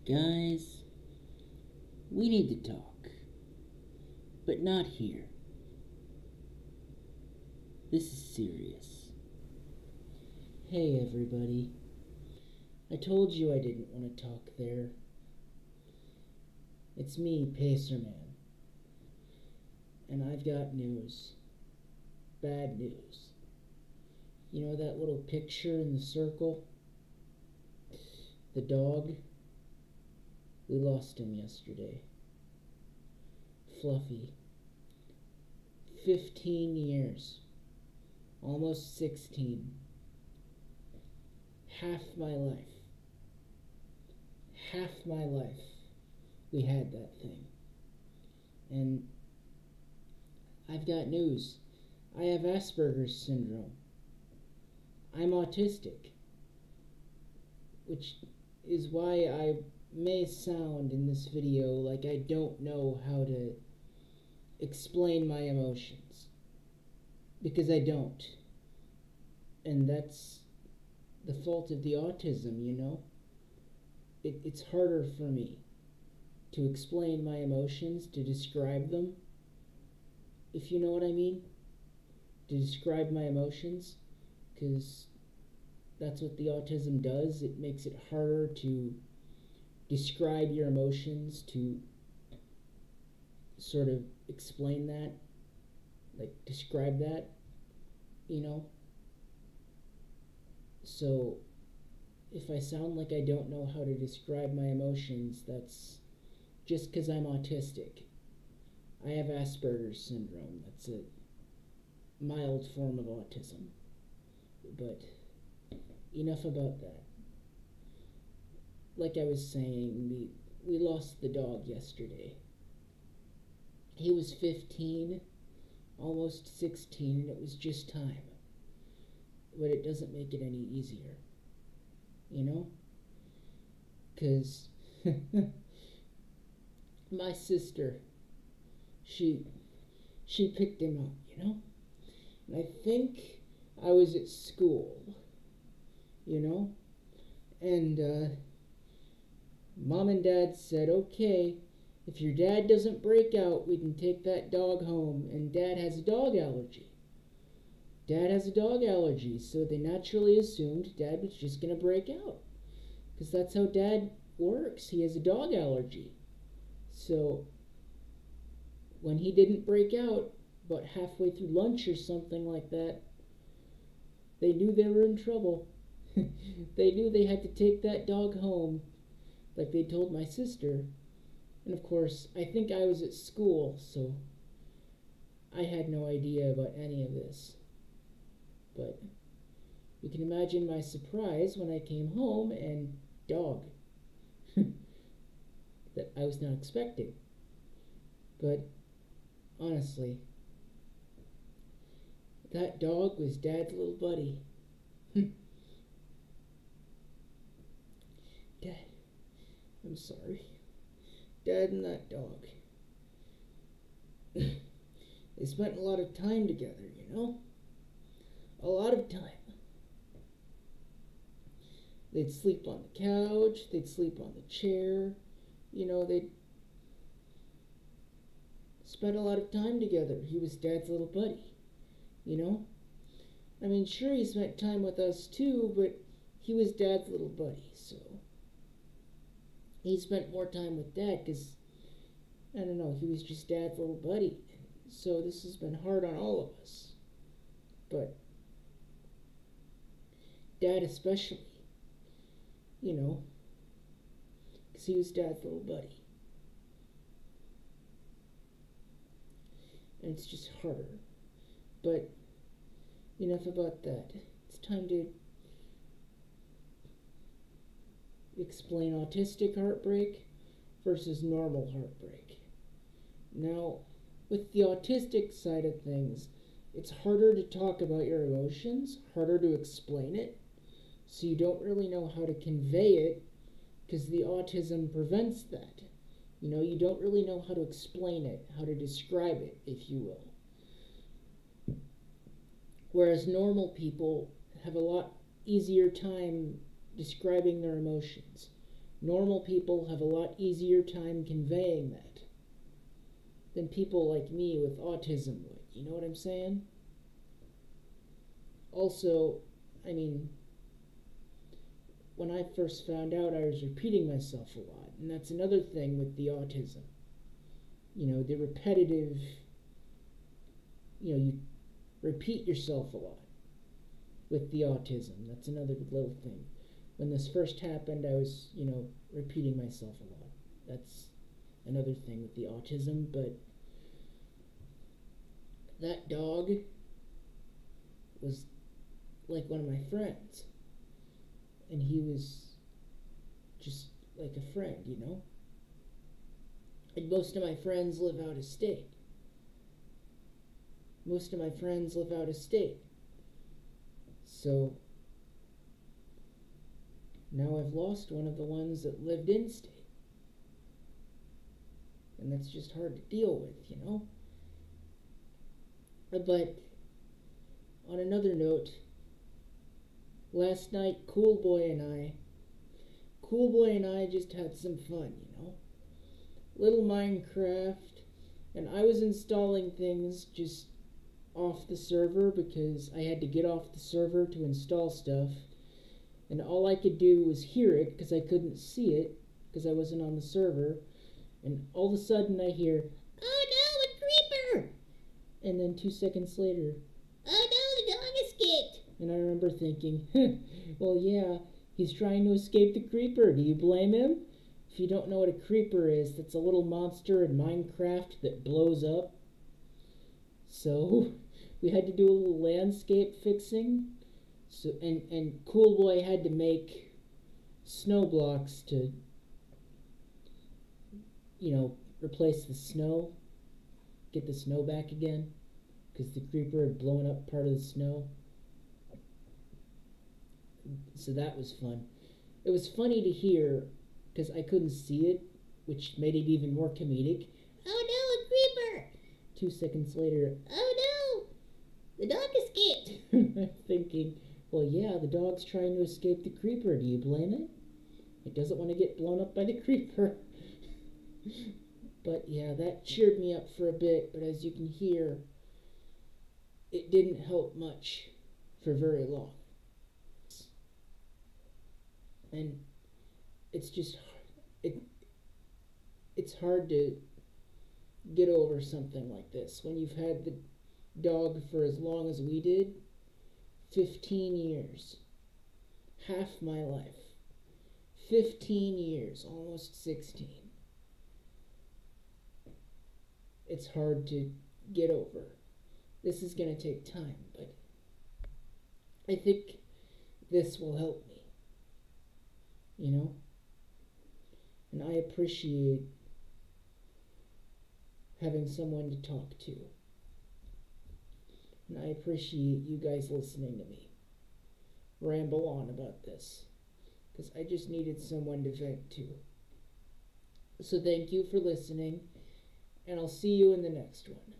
Guys, we need to talk, but not here. This is serious. Hey everybody. I told you I didn't want to talk there. It's me, Pacerman. And I've got news. Bad news. You know that little picture in the circle? The dog? We lost him yesterday. Fluffy. 15 years. Almost 16. Half my life. Half my life we had that thing. And I've got news. I have Asperger's syndrome. I'm autistic. Which is why I may sound in this video like I don't know how to explain my emotions. Because I don't. And that's the fault of the autism, you know? It's harder for me to explain my emotions, to describe them, if you know what I mean. To describe my emotions, because that's what the autism does. It makes it harder to describe your emotions, to sort of explain that, like describe that, you know. So if I sound like I don't know how to describe my emotions, that's just because I'm autistic. I have Asperger's syndrome. That's a mild form of autism. But enough about that. Like I was saying, we lost the dog yesterday. He was 15, almost 16, and it was just time. But it doesn't make it any easier. You know? Because my sister, she picked him up, you know? And I think I was at school, you know? And Mom and Dad said, okay, if your dad doesn't break out, we can take that dog home. And Dad has a dog allergy. Dad has a dog allergy, so they naturally assumed Dad was just going to break out. Because that's how Dad works. He has a dog allergy. So when he didn't break out, about halfway through lunch or something like that, they knew they were in trouble. They knew they had to take that dog home, like they told my sister. And of course, I think I was at school, so I had no idea about any of this. But you can imagine my surprise when I came home and dog. That I was not expecting. But honestly, that dog was Dad's little buddy. Dad, I'm sorry. Dad and that dog. They spent a lot of time together, you know? A lot of time. They'd sleep on the couch, they'd sleep on the chair, you know, they'd spend a lot of time together. He was Dad's little buddy, you know? I mean, sure, he spent time with us too, but he was Dad's little buddy, so he spent more time with Dad because, I don't know, he was just Dad's little buddy. So this has been hard on all of us. But Dad especially, you know, because he was Dad's little buddy. And it's just harder. But enough about that. It's time to explain autistic heartbreak versus normal heartbreak. Now, with the autistic side of things, it's harder to talk about your emotions, harder to explain it, so you don't really know how to convey it, because the autism prevents that. You know, you don't really know how to explain it, how to describe it, if you will. Whereas normal people have a lot easier time describing their emotions, Normal people have a lot easier time conveying that than people like me with autism would. You know what I'm saying? Also, I mean, when I first found out, I was repeating myself a lot. And that's another thing with the autism. The repetitive, you repeat yourself a lot with the autism. That's another little thing. When this first happened, I was, repeating myself a lot. That's another thing with the autism. But that dog was like one of my friends. And he was just like a friend, And most of my friends live out of state. So now I've lost one of the ones that lived in state. And that's just hard to deal with, But on another note, last night Cool Boy and I just had some fun, Little Minecraft, and I was installing things just off the server because I had to get off the server to install stuff, and all I could do was hear it because I couldn't see it because I wasn't on the server, and all of a sudden I hear, "Oh no, a creeper!" And then 2 seconds later, "Oh no, the dog escaped!" And I remember thinking, well, yeah, he's trying to escape the creeper. Do you blame him? If you don't know what a creeper is, that's a little monster in Minecraft that blows up. So we had to do a little landscape fixing. So and Cool Boy had to make snow blocks to, replace the snow, get the snow back again, because the creeper had blown up part of the snow. So that was fun. It was funny to hear because I couldn't see it, which made it even more comedic. "Oh no, a creeper!" 2 seconds later, "Oh no, the dog escaped!" I'm thinking, well, yeah, the dog's trying to escape the creeper. Do you blame it? It doesn't want to get blown up by the creeper. But yeah, that cheered me up for a bit, but as you can hear, it didn't help much for very long. And it's just it's hard to get over something like this when you've had the dog for as long as we did, 15 years, half my life, 15 years, almost 16. It's hard to get over. This is going to take time, but I think this will help me, And I appreciate having someone to talk to. And I appreciate you guys listening to me ramble on about this, because I just needed someone to vent to. So thank you for listening, and I'll see you in the next one.